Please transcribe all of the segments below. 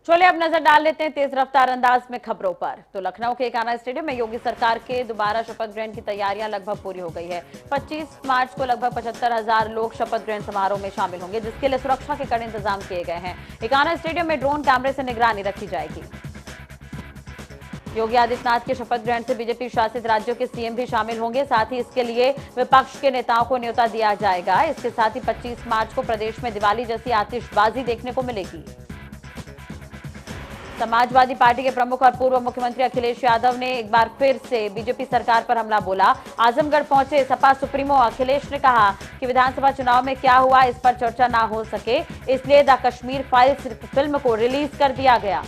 चलिए अब नजर डाल लेते हैं तेज रफ्तार अंदाज में खबरों पर। तो लखनऊ के एकाना स्टेडियम में योगी सरकार के दोबारा शपथ ग्रहण की तैयारियां लगभग पूरी हो गई है। 25 मार्च को लगभग 75,000 लोग शपथ ग्रहण समारोह में शामिल होंगे, जिसके लिए सुरक्षा के कड़े इंतजाम किए गए हैं। एकाना स्टेडियम में ड्रोन कैमरे से निगरानी रखी जाएगी। योगी आदित्यनाथ के शपथ ग्रहण से बीजेपी शासित राज्यों के सीएम भी शामिल होंगे। साथ ही इसके लिए विपक्ष के नेताओं को न्योता दिया जाएगा। इसके साथ ही 25 मार्च को प्रदेश में दिवाली जैसी आतिशबाजी देखने को मिलेगी। समाजवादी पार्टी के प्रमुख और पूर्व मुख्यमंत्री अखिलेश यादव ने एक बार फिर से बीजेपी सरकार पर हमला बोला। आजमगढ़ पहुंचे सपा सुप्रीमो अखिलेश ने कहा कि विधानसभा चुनाव में क्या हुआ इस पर चर्चा ना हो सके, इसलिए द कश्मीर फाइल्स फिल्म को रिलीज कर दिया गया।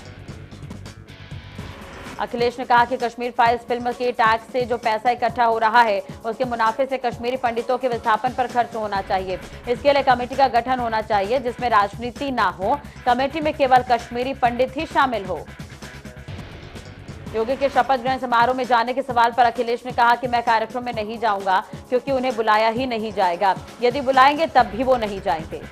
अखिलेश ने कहा कि कश्मीर फाइल्स फिल्म के टैक्स से जो पैसा इकट्ठा हो रहा है उसके मुनाफे से कश्मीरी पंडितों के विस्थापन पर खर्च होना चाहिए। इसके लिए कमेटी का गठन होना चाहिए जिसमें राजनीति ना हो। कमेटी में केवल कश्मीरी पंडित ही शामिल हो। योगी के शपथ ग्रहण समारोह में जाने के सवाल पर अखिलेश ने कहा कि मैं कार्यक्रम में नहीं जाऊंगा क्योंकि उन्हें बुलाया ही नहीं जाएगा। यदि बुलाएंगे तब भी वो नहीं जाएंगे।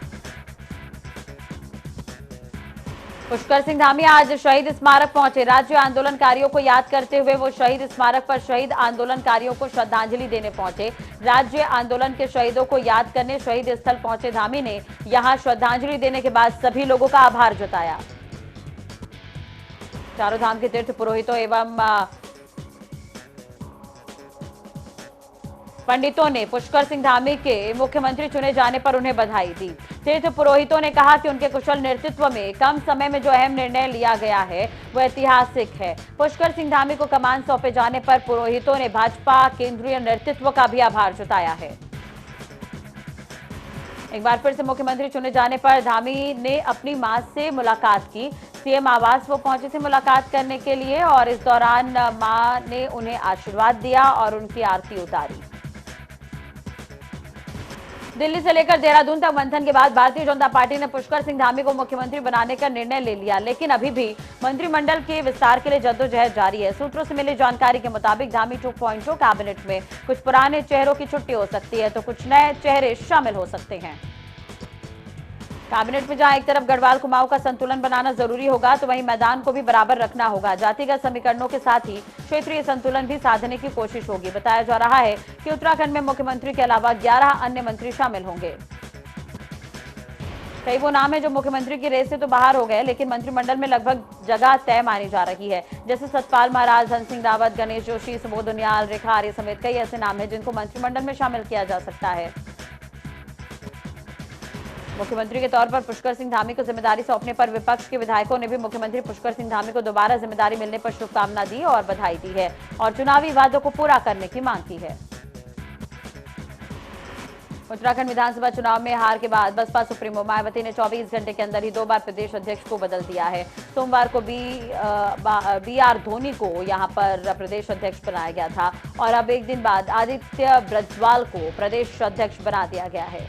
पुष्कर सिंह धामी आज शहीद स्मारक पहुंचे। राज्य आंदोलनकारियों को याद करते हुए वो शहीद स्मारक पर शहीद आंदोलनकारियों को श्रद्धांजलि देने पहुंचे। राज्य आंदोलन के शहीदों को याद करने शहीद स्थल पहुंचे धामी ने यहां श्रद्धांजलि देने के बाद सभी लोगों का आभार जताया। चारों धाम के तीर्थ पुरोहितों एवं पंडितों ने पुष्कर सिंह धामी के मुख्यमंत्री चुने जाने पर उन्हें बधाई दी। तीर्थ पुरोहितों ने कहा कि उनके कुशल नेतृत्व में कम समय में जो अहम निर्णय लिया गया है वह ऐतिहासिक है। पुष्कर सिंह धामी को कमान सौंपे जाने पर पुरोहितों ने भाजपा केंद्रीय नेतृत्व का भी आभार जताया है। एक बार फिर से मुख्यमंत्री चुने जाने पर धामी ने अपनी मां से मुलाकात की। सीएम आवास वो पहुंचे थे मुलाकात करने के लिए और इस दौरान मां ने उन्हें आशीर्वाद दिया और उनकी आरती उतारी। दिल्ली से लेकर देहरादून तक मंथन के बाद भारतीय जनता पार्टी ने पुष्कर सिंह धामी को मुख्यमंत्री बनाने का निर्णय ले लिया, लेकिन अभी भी मंत्रिमंडल के विस्तार के लिए जद्दोजहद जारी है। सूत्रों से मिली जानकारी के मुताबिक धामी 2.0 कैबिनेट में कुछ पुराने चेहरों की छुट्टी हो सकती है तो कुछ नए चेहरे शामिल हो सकते हैं। कैबिनेट में जहां एक तरफ गढ़वाल कुमाऊं का संतुलन बनाना जरूरी होगा तो वहीं मैदान को भी बराबर रखना होगा। जातिगत समीकरणों के साथ ही क्षेत्रीय संतुलन भी साधने की कोशिश होगी। बताया जा रहा है कि उत्तराखंड में मुख्यमंत्री के अलावा 11 अन्य मंत्री शामिल होंगे। कई वो नाम है जो मुख्यमंत्री की रेस से तो बाहर हो गए, लेकिन मंत्रिमंडल में लगभग जगह तय मानी जा रही है। जैसे सतपाल महाराज, धन सिंह रावत, गणेश जोशी, सुबोध उनियाल, रेखा आर्य समेत कई ऐसे नाम हैं जिनको मंत्रिमंडल में शामिल किया जा सकता है। मुख्यमंत्री के तौर पर पुष्कर सिंह धामी को जिम्मेदारी सौंपने पर विपक्ष के विधायकों ने भी मुख्यमंत्री पुष्कर सिंह धामी को दोबारा जिम्मेदारी मिलने पर शुभकामना दी और बधाई दी है और चुनावी वादों को पूरा करने की मांग की है। उत्तराखंड विधानसभा चुनाव में हार के बाद बसपा सुप्रीमो मायावती ने 24 घंटे के अंदर ही 2 बार प्रदेश अध्यक्ष को बदल दिया है। सोमवार को बी.आर. धोनी को यहां पर प्रदेश अध्यक्ष बनाया गया था और अब एक दिन बाद आदित्य ब्रजवाल को प्रदेश अध्यक्ष बना दिया गया है।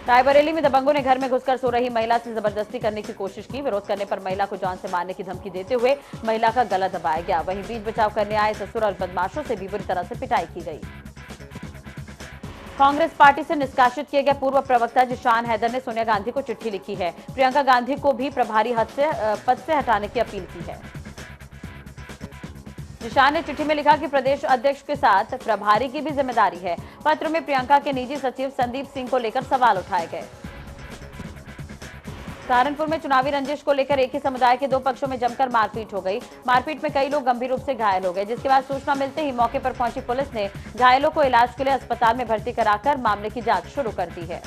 रायबरेली में दबंगों ने घर में घुसकर सो रही महिला से जबरदस्ती करने की कोशिश की। विरोध करने पर महिला को जान से मारने की धमकी देते हुए महिला का गला दबाया गया। वहीं बीच बचाव करने आए ससुर और बदमाशों से भी बुरी तरह से पिटाई की गई। कांग्रेस पार्टी से निष्कासित किए गए पूर्व प्रवक्ता जिशान हैदर ने सोनिया गांधी को चिट्ठी लिखी है। प्रियंका गांधी को भी प्रभारी पद से हटाने की अपील की है। जिशान ने चिट्ठी में लिखा कि प्रदेश अध्यक्ष के साथ प्रभारी की भी जिम्मेदारी है। पत्र में प्रियंका के निजी सचिव संदीप सिंह को लेकर सवाल उठाए गए। सहारनपुर में चुनावी रंजिश को लेकर एक ही समुदाय के 2 पक्षों में जमकर मारपीट हो गई। मारपीट में कई लोग गंभीर रूप से घायल हो गए, जिसके बाद सूचना मिलते ही मौके पर पहुंची पुलिस ने घायलों को इलाज के लिए अस्पताल में भर्ती कराकर मामले की जांच शुरू कर दी है।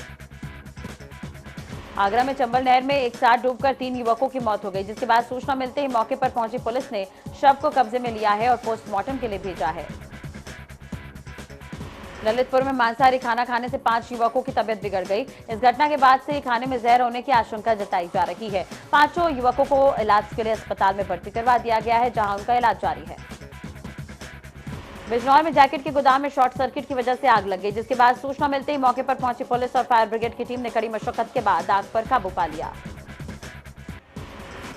आगरा में चंबल नहर में एक साथ डूबकर 3 युवकों की मौत हो गई, जिसके बाद सूचना मिलते ही मौके पर पहुंची पुलिस ने शव को कब्जे में लिया है और पोस्टमार्टम के लिए भेजा है। ललितपुर में मांसाहारी खाना खाने से 5 युवकों की तबीयत बिगड़ गई। इस घटना के बाद से ही खाने में जहर होने की आशंका जताई जा रही है। 5 युवकों को इलाज के लिए अस्पताल में भर्ती करवा दिया गया है, जहां उनका इलाज जारी है। बिजनौर में जैकेट के गोदाम में शॉर्ट सर्किट की वजह से आग लग गई, जिसके बाद सूचना मिलते ही मौके पर पहुंची पुलिस और फायर ब्रिगेड की टीम ने कड़ी मशक्कत के बाद आग पर काबू पा लिया।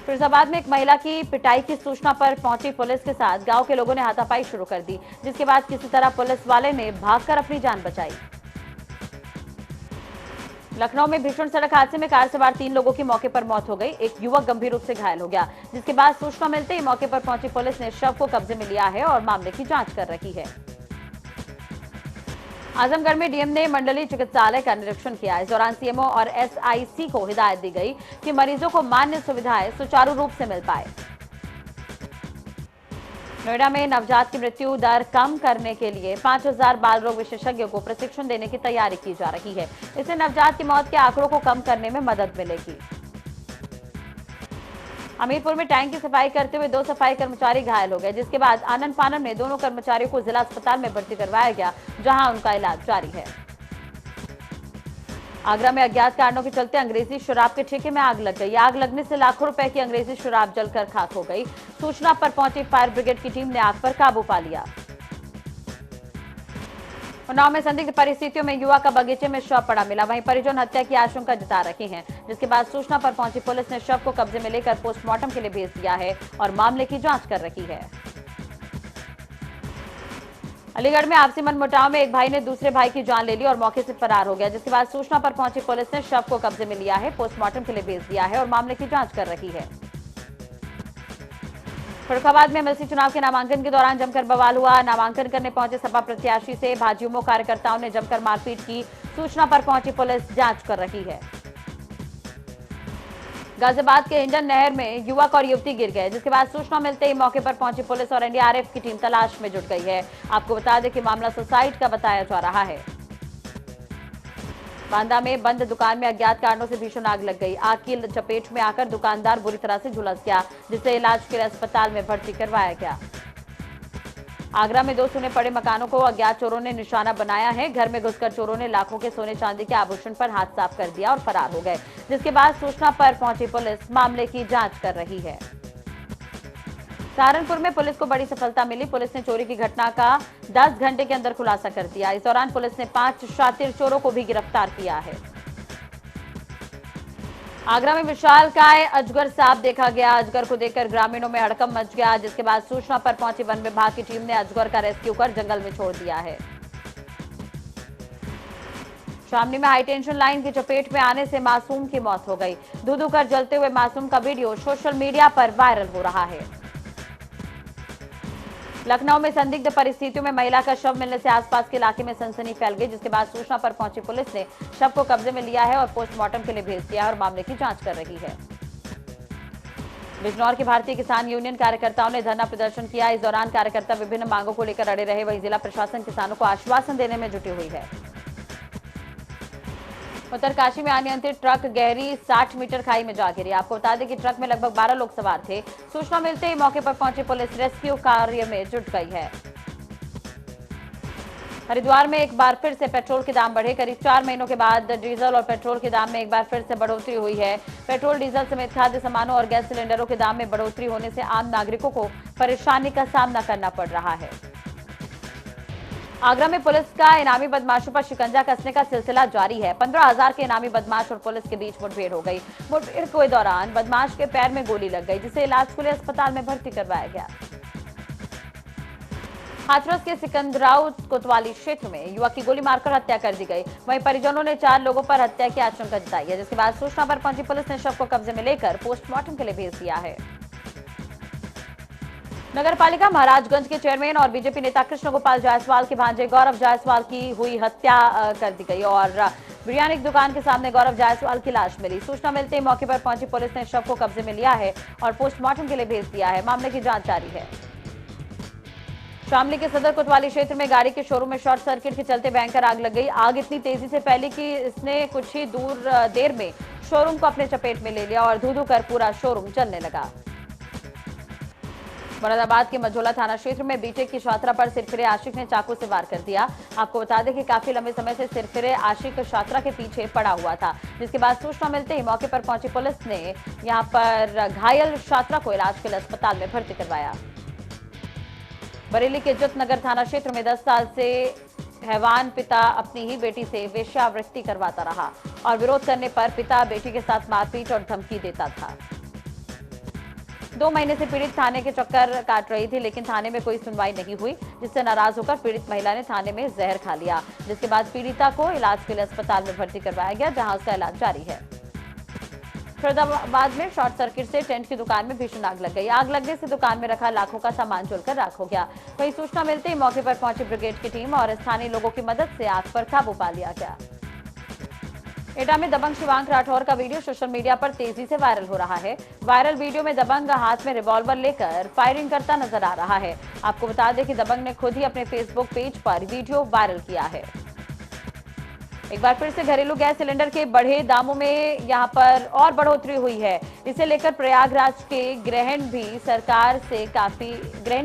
फिरोजाबाद में एक महिला की पिटाई की सूचना पर पहुंची पुलिस के साथ गांव के लोगों ने हाथापाई शुरू कर दी, जिसके बाद किसी तरह पुलिस वाले ने भागकर अपनी जान बचाई। लखनऊ में भीषण सड़क हादसे में कार सवार 3 लोगों की मौके पर मौत हो गई। एक युवक गंभीर रूप से घायल हो गया, जिसके बाद सूचना मिलते ही मौके पर पहुंची पुलिस ने शव को कब्जे में लिया है और मामले की जांच कर रही है। आजमगढ़ में डीएम ने मंडलीय चिकित्सालय का निरीक्षण किया। इस दौरान सीएमओ और एसआईसी को हिदायत दी गई कि मरीजों को मान्य सुविधाएं सुचारू रूप से मिल पाए। नोएडा में नवजात की मृत्यु दर कम करने के लिए 5000 बाल रोग विशेषज्ञों को प्रशिक्षण देने की तैयारी की जा रही है। इससे नवजात की मौत के आंकड़ों को कम करने में मदद मिलेगी। हमीरपुर में टैंक की सफाई करते हुए 2 सफाई कर्मचारी घायल हो गए, जिसके बाद आनन फानन में दोनों कर्मचारियों को जिला अस्पताल में भर्ती करवाया गया, जहां उनका इलाज जारी है। आगरा में अज्ञात कारणों के चलते अंग्रेजी शराब के ठेके में आग लग गई। आग लगने से लाखों रुपए की अंग्रेजी शराब जलकर खाक हो गई। सूचना पर पहुंची फायर ब्रिगेड की टीम ने आग पर काबू पा लिया। उन्नाव में संदिग्ध परिस्थितियों में युवा का बगीचे में शव पड़ा मिला। वहीं परिजन हत्या की आशंका जता रहे हैं, जिसके बाद सूचना पर पहुंची पुलिस ने शव को कब्जे में लेकर पोस्टमार्टम के लिए भेज दिया है और मामले की जांच कर रही है। अलीगढ़ में आपसी मनमुटाव में एक भाई ने दूसरे भाई की जान ले ली और मौके से फरार हो गया, जिसके बाद सूचना पर पहुंची पुलिस ने शव को कब्जे में लिया है, पोस्टमार्टम के लिए भेज दिया है और मामले की जांच कर रही है। फर्रुखाबाद में एमएलसी चुनाव के नामांकन के दौरान जमकर बवाल हुआ। नामांकन करने पहुंचे सपा प्रत्याशी से भाजयुमो कार्यकर्ताओं ने जमकर मारपीट की। सूचना पर पहुंची पुलिस जांच कर रही है। गाजियाबाद के हिंडन नहर में युवक और युवती गिर गए, जिसके बाद सूचना मिलते ही मौके पर पहुंची पुलिस और एनडीआरएफ की टीम तलाश में जुट गई है। आपको बता दें कि मामला सुसाइड का बताया जा रहा है। बांदा में बंद दुकान में अज्ञात कारणों से भीषण आग लग गई। आग की चपेट में आकर दुकानदार बुरी तरह से झुलस गया, जिसे इलाज के लिए अस्पताल में भर्ती करवाया गया। आगरा में 2 सूने पड़े मकानों को अज्ञात चोरों ने निशाना बनाया है। घर में घुसकर चोरों ने लाखों के सोने चांदी के आभूषण पर हाथ साफ कर दिया और फरार हो गए, जिसके बाद सूचना पर पहुंची पुलिस मामले की जांच कर रही है। सहारनपुर में पुलिस को बड़ी सफलता मिली। पुलिस ने चोरी की घटना का 10 घंटे के अंदर खुलासा कर दिया। इस दौरान पुलिस ने 5 शातिर चोरों को भी गिरफ्तार किया है। आगरा में विशालकाय अजगर सांप देखा गया। अजगर को देखकर ग्रामीणों में हड़कंप मच गया, जिसके बाद सूचना पर पहुंची वन विभाग की टीम ने अजगर का रेस्क्यू कर जंगल में छोड़ दिया है। शामली में हाईटेंशन लाइन की चपेट में आने से मासूम की मौत हो गई। धू-धू कर जलते हुए मासूम का वीडियो सोशल मीडिया पर वायरल हो रहा है। लखनऊ में संदिग्ध परिस्थितियों में महिला का शव मिलने से आसपास के इलाके में सनसनी फैल गई, जिसके बाद सूचना पर पहुंची पुलिस ने शव को कब्जे में लिया है और पोस्टमार्टम के लिए भेज दिया है और मामले की जांच कर रही है। बिजनौर के भारतीय किसान यूनियन कार्यकर्ताओं ने धरना प्रदर्शन किया। इस दौरान कार्यकर्ता विभिन्न मांगों को लेकर अड़े रहे। वहीं जिला प्रशासन किसानों को आश्वासन देने में जुटी हुई है। उत्तरकाशी में अनियंत्रित ट्रक गहरी 60 मीटर खाई में जा गिरी। आपको बता दें कि ट्रक में लगभग 12 लोग सवार थे। सूचना मिलते ही मौके पर पहुंची पुलिस रेस्क्यू कार्य में जुट गई है। हरिद्वार में एक बार फिर से पेट्रोल के दाम बढ़े। करीब 4 महीनों के बाद डीजल और पेट्रोल के दाम में एक बार फिर से बढ़ोतरी हुई है। पेट्रोल, डीजल समेत खाद्य सामानों और गैस सिलेंडरों के दाम में बढ़ोतरी होने से आम नागरिकों को परेशानी का सामना करना पड़ रहा है। आगरा में पुलिस का इनामी बदमाशों पर शिकंजा कसने का सिलसिला जारी है। 15,000 के इनामी बदमाश और पुलिस के बीच मुठभेड़ हो गई। मुठभेड़ के दौरान बदमाश के पैर में गोली लग गई, जिसे इलाज के लिए अस्पताल में भर्ती करवाया गया। हाथरस के सिकंदराव कोतवाली क्षेत्र में युवक की गोली मारकर हत्या कर दी गई। वहीं परिजनों ने 4 लोगों पर हत्या की आशंका जताई है, जिसके बाद सूचना पर पहुंची पुलिस ने शव को कब्जे में लेकर पोस्टमार्टम के लिए भेज दिया है। नगर पालिका महाराजगंज के चेयरमैन और बीजेपी नेता कृष्ण गोपाल जायसवाल के भांजे गौरव जायसवाल की हुई हत्या कर दी गई और बिरयानी की दुकान के सामने गौरव जायसवाल की लाश मिली। सूचना मिलते ही मौके पर पहुंची पुलिस ने शव को कब्जे में लिया है और पोस्टमार्टम के लिए भेज दिया है। मामले की जांच जारी है। शामली के सदर कोतवाली क्षेत्र में गाड़ी के शोरूम में शॉर्ट सर्किट के चलते भयंकर आग लग गई। आग इतनी तेजी से फैली कि इसने कुछ ही देर में शोरूम को अपने चपेट में ले लिया और धू-धू कर पूरा शोरूम जलने लगा। मुरादाबाद के मझोला थाना क्षेत्र में बीटेक की छात्रा पर सिरफिरे आशिक ने चाकू से वार कर दिया। आपको बता दें कि काफी लंबे समय से सिरफिरे आशिक छात्रा के पीछे पड़ा हुआ था, जिसके बाद सूचना मिलते ही मौके पर पहुंची पुलिस ने यहां पर घायल छात्रा को इलाज के लिए अस्पताल में भर्ती करवाया। बरेली के इज्जत नगर थाना क्षेत्र में 10 साल से हैवान पिता अपनी ही बेटी से वेश्यावृत्ति करवाता रहा और विरोध करने पर पिता बेटी के साथ मारपीट और धमकी देता था। 2 महीने से पीड़ित थाने के चक्कर काट रही थी, लेकिन थाने में कोई सुनवाई नहीं हुई, जिससे नाराज होकर पीड़ित महिला ने थाने में जहर खा लिया, जिसके बाद पीड़िता को इलाज के लिए अस्पताल में भर्ती करवाया गया, जहां उसका इलाज जारी है। फरीदाबाद में शॉर्ट सर्किट से टेंट की दुकान में भीषण आग लग गई। आग लगने से दुकान में रखा लाखों का सामान जलकर राख हो गया। वहीं सूचना मिलते ही मौके पर पहुंची ब्रिगेड की टीम और स्थानीय लोगों की मदद से आग पर काबू पा लिया गया। एटा में दबंग शिवांक राठौर का वीडियो सोशल मीडिया पर तेजी से वायरल हो रहा है। वायरल वीडियो में दबंग हाथ में रिवॉल्वर लेकर फायरिंग करता नजर आ रहा है। आपको बता दें कि दबंग ने खुद ही अपने फेसबुक पेज पर वीडियो वायरल किया है। एक बार फिर से घरेलू गैस सिलेंडर के बढ़े दामों में यहां पर और बढ़ोतरी हुई है। इसे लेकर प्रयागराज के गृहिणी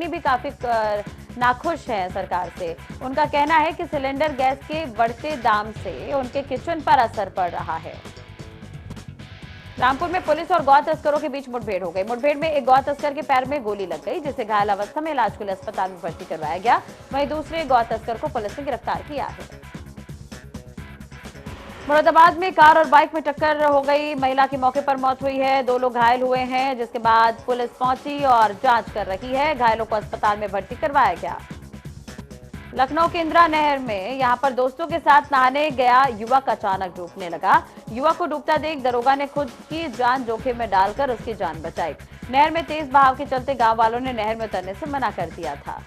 भी काफी नाखुश है सरकार से। उनका कहना है कि सिलेंडर गैस के बढ़ते दाम से उनके किचन पर असर पड़ रहा है। रामपुर में पुलिस और गौ तस्करों के बीच मुठभेड़ हो गई। मुठभेड़ में एक गौ तस्कर के पैर में गोली लग गई, जिसे घायल अवस्था में इलाज के लिए अस्पताल में भर्ती करवाया गया। वहीं दूसरे गौ तस्कर को पुलिस ने गिरफ्तार किया है। मुरादाबाद में कार और बाइक में टक्कर हो गई, महिला की मौके पर मौत हुई है। 2 लोग घायल हुए हैं, जिसके बाद पुलिस पहुंची और जांच कर रही है। घायलों को अस्पताल में भर्ती करवाया गया। लखनऊ के इंदिरा नहर में यहां पर दोस्तों के साथ नहाने गया युवक अचानक डूबने लगा। युवक को डूबता देख दरोगा ने खुद की जान जोखिम में डालकर उसकी जान बचाई। नहर में तेज बहाव के चलते गांव वालों ने नहर में उतरने से मना कर दिया था।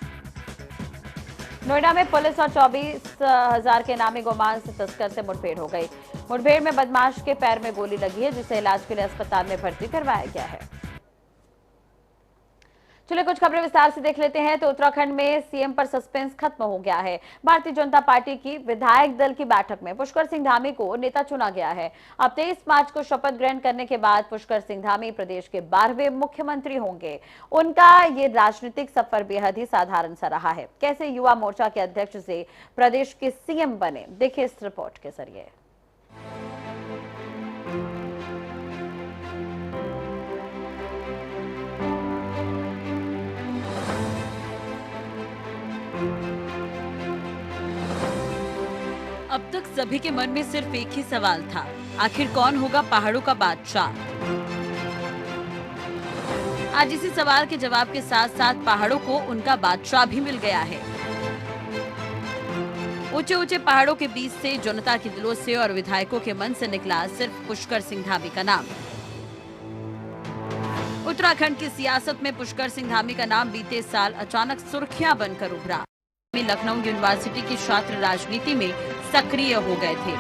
नोएडा में पुलिस और 24,000 के नामी गोमांस तस्कर से मुठभेड़ हो गई। मुठभेड़ में बदमाश के पैर में गोली लगी है, जिसे इलाज के लिए अस्पताल में भर्ती करवाया गया है। चलिए कुछ खबरें विस्तार से देख लेते हैं। तो उत्तराखंड में सीएम पर सस्पेंस खत्म हो गया है। भारतीय जनता पार्टी की विधायक दल की बैठक में पुष्कर सिंह धामी को नेता चुना गया है। अब 23 मार्च को शपथ ग्रहण करने के बाद पुष्कर सिंह धामी प्रदेश के 12वें मुख्यमंत्री होंगे। उनका ये राजनीतिक सफर बेहद ही साधारण सा रहा है। कैसे युवा मोर्चा के अध्यक्ष से प्रदेश के सीएम बने, देखिए इस रिपोर्ट के जरिए। अब तक सभी के मन में सिर्फ एक ही सवाल था, आखिर कौन होगा पहाड़ों का बादशाह। आज इसी सवाल के जवाब के साथ साथ पहाड़ों को उनका बादशाह भी मिल गया है। ऊंचे ऊंचे पहाड़ों के बीच से जनता के दिलों से और विधायकों के मन से निकला सिर्फ पुष्कर सिंह धामी का नाम। उत्तराखंड की सियासत में पुष्कर सिंह धामी का नाम बीते साल अचानक सुर्खियां बनकर उभरा। लखनऊ यूनिवर्सिटी के छात्र राजनीति में सक्रिय हो गए थे।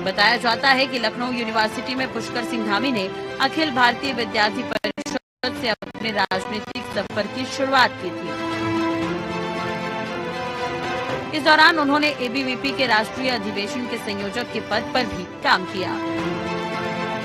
बताया जाता है कि लखनऊ यूनिवर्सिटी में पुष्कर सिंह धामी ने अखिल भारतीय विद्यार्थी परिषद से अपने राजनीतिक सफर की शुरुआत की थी। इस दौरान उन्होंने एबीवीपी के राष्ट्रीय अधिवेशन के संयोजक के पद पर भी काम किया।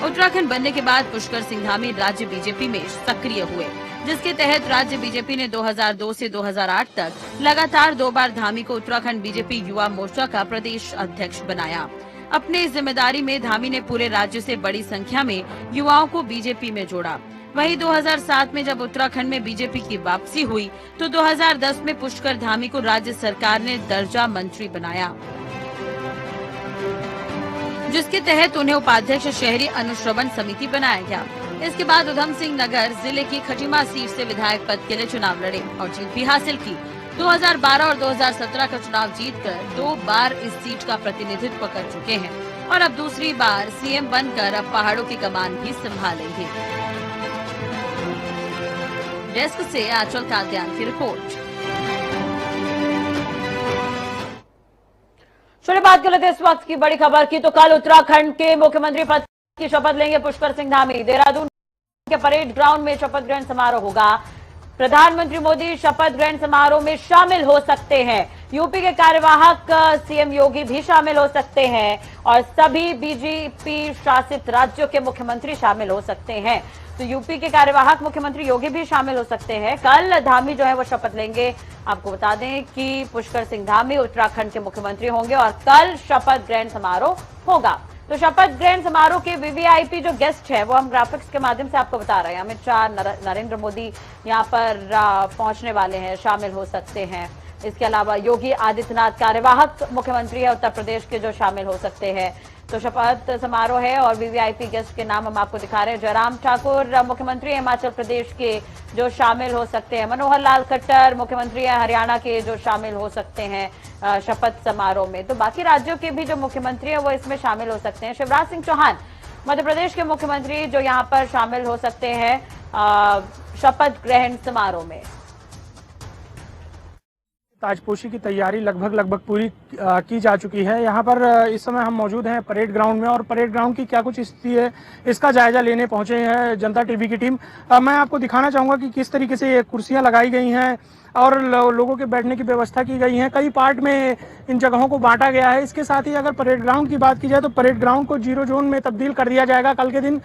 उत्तराखंड बनने के बाद पुष्कर सिंह धामी राज्य बीजेपी में सक्रिय हुए, जिसके तहत राज्य बीजेपी ने 2002 से 2008 तक लगातार 2 बार धामी को उत्तराखंड बीजेपी युवा मोर्चा का प्रदेश अध्यक्ष बनाया। अपने इस जिम्मेदारी में धामी ने पूरे राज्य से बड़ी संख्या में युवाओं को बीजेपी में जोड़ा। वहीं 2007 में जब उत्तराखंड में बीजेपी की वापसी हुई तो 2010 में पुष्कर धामी को राज्य सरकार ने दर्जा मंत्री बनाया, जिसके तहत उन्हें उपाध्यक्ष शहरी अनुश्रवण समिति बनाया गया। इसके बाद उधम सिंह नगर जिले की खटीमा सीट से विधायक पद के लिए चुनाव लड़े और जीत भी हासिल की। 2012 और 2017 का चुनाव जीतकर 2 बार इस सीट का प्रतिनिधित्व कर चुके हैं और अब दूसरी बार सीएम बनकर अब पहाड़ों की कमान भी संभालेंगे। डेस्क से आंचल कादियान की रिपोर्ट। चलिए बात कर लेते हैं इस वक्त की बड़ी खबर की। तो कल उत्तराखंड के मुख्यमंत्री पद की शपथ लेंगे पुष्कर सिंह धामी। देहरादून के परेड ग्राउंड में शपथ ग्रहण समारोह होगा। प्रधानमंत्री मोदी शपथ ग्रहण समारोह में शामिल हो सकते हैं। यूपी के कार्यवाहक सीएम योगी भी शामिल हो सकते हैं और सभी बीजेपी शासित राज्यों के मुख्यमंत्री शामिल हो सकते हैं। तो यूपी के कार्यवाहक मुख्यमंत्री योगी भी शामिल हो सकते हैं। कल धामी जो है वो शपथ लेंगे। आपको बता दें कि पुष्कर सिंह धामी उत्तराखंड के मुख्यमंत्री होंगे और कल शपथ ग्रहण समारोह होगा। तो शपथ ग्रहण समारोह के वीवीआईपी जो गेस्ट है वो हम ग्राफिक्स के माध्यम से आपको बता रहे हैं। अमित शाह, नरेंद्र मोदी यहाँ पर पहुंचने वाले हैं, शामिल हो सकते हैं। इसके अलावा योगी आदित्यनाथ कार्यवाहक मुख्यमंत्री है उत्तर प्रदेश के, जो शामिल हो सकते हैं। तो शपथ समारोह है और वीवीआईपी गेस्ट के नाम हम आपको दिखा रहे हैं। जयराम ठाकुर मुख्यमंत्री हिमाचल प्रदेश के जो शामिल हो सकते हैं, मनोहर लाल खट्टर मुख्यमंत्री है हरियाणा के जो शामिल हो सकते हैं शपथ समारोह में। तो बाकी राज्यों के भी जो मुख्यमंत्री है वो इसमें शामिल हो सकते हैं। शिवराज सिंह चौहान मध्य प्रदेश के मुख्यमंत्री जो यहां पर शामिल हो सकते हैं शपथ ग्रहण समारोह में। ताजपोशी की तैयारी लगभग पूरी की जा चुकी है। यहाँ पर इस समय हम मौजूद हैं परेड ग्राउंड में और परेड ग्राउंड की क्या कुछ स्थिति है इसका जायजा लेने पहुंचे हैं जनता टीवी की टीम। मैं आपको दिखाना चाहूंगा कि किस तरीके से ये कुर्सियां लगाई गई हैं और लोगों के बैठने की व्यवस्था की गई है। कई पार्ट में इन जगहों को बांटा गया है। इसके साथ ही अगर परेड ग्राउंड की बात की जाए तो परेड ग्राउंड को 0 जोन में तब्दील कर दिया जाएगा। कल के दिन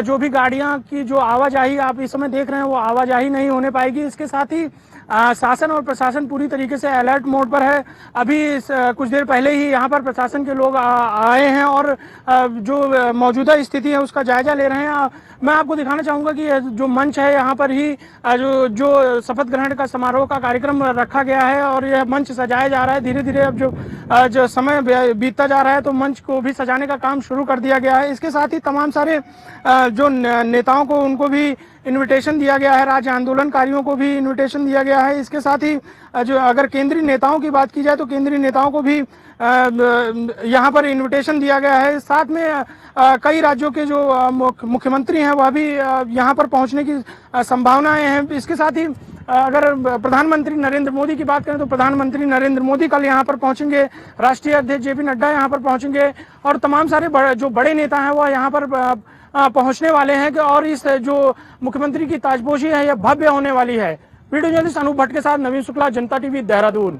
जो भी गाड़ियां की जो आवाजाही आप इस समय देख रहे हैं वो आवाजाही नहीं होने पाएगी। इसके साथ ही शासन और प्रशासन पूरी तरीके से अलर्ट मोड पर है। अभी कुछ देर पहले ही यहाँ पर प्रशासन के लोग आए हैं और जो मौजूदा स्थिति है उसका जायजा ले रहे हैं। मैं आपको दिखाना चाहूंगा कि जो मंच है यहाँ पर ही जो शपथ ग्रहण का समारोह का कार्यक्रम रखा गया है और यह मंच सजाया जा रहा है। धीरे धीरे अब जो समय बीतता जा रहा है तो मंच को भी सजाने का काम शुरू कर दिया गया है। इसके साथ ही तमाम सारे जो नेताओं को उनको भी इनविटेशन दिया गया है, राज्य आंदोलनकारियों को भी इनविटेशन दिया गया है। इसके साथ ही जो अगर केंद्रीय नेताओं की बात की जाए तो केंद्रीय नेताओं को भी यहाँ पर इनविटेशन दिया गया है। साथ में कई राज्यों के जो मुख्यमंत्री हैं वह भी यहाँ पर पहुँचने की संभावनाएं हैं। इसके साथ ही अगर प्रधानमंत्री नरेंद्र मोदी की बात करें तो प्रधानमंत्री नरेंद्र मोदी कल यहाँ पर पहुंचेंगे, राष्ट्रीय अध्यक्ष जेपी नड्डा यहाँ पर पहुंचेंगे और तमाम सारे जो बड़े नेता हैं वह यहाँ पर पहुंचने वाले हैं और इस जो मुख्यमंत्री की ताजपोशी है यह भव्य होने वाली है। वीडियो जर्नलिस्ट अनूप भट्ट के साथ नवीन शुक्ला, जनता टीवी, देहरादून।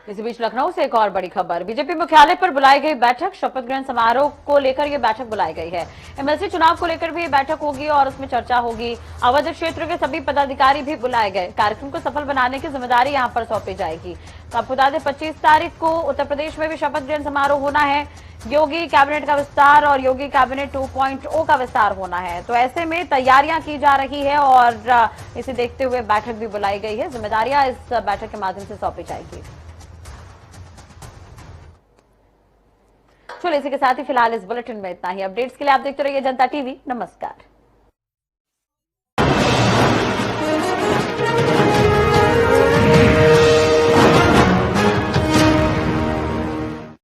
इसी बीच लखनऊ से एक और बड़ी खबर, बीजेपी मुख्यालय पर बुलाई गई बैठक, शपथ ग्रहण समारोह को लेकर यह बैठक बुलाई गई है। एमएलसी चुनाव को लेकर भी ये बैठक होगी और उसमें चर्चा होगी। अवध क्षेत्र के सभी पदाधिकारी भी बुलाए गए। कार्यक्रम को सफल बनाने की जिम्मेदारी यहां पर सौंपी जाएगी। तो आपको बता दें 25 तारीख को उत्तर प्रदेश में भी शपथ ग्रहण समारोह होना है। योगी कैबिनेट का विस्तार और योगी कैबिनेट 2.0 का विस्तार होना है। तो ऐसे में तैयारियां की जा रही है और इसे देखते हुए बैठक भी बुलाई गई है। जिम्मेदारियां इस बैठक के माध्यम से सौंपी जाएगी। चलो इसी के साथ ही फिलहाल इस बुलेटिन में इतना ही। अपडेट्स के लिए आप देखते रहिए जनता टीवी। नमस्कार।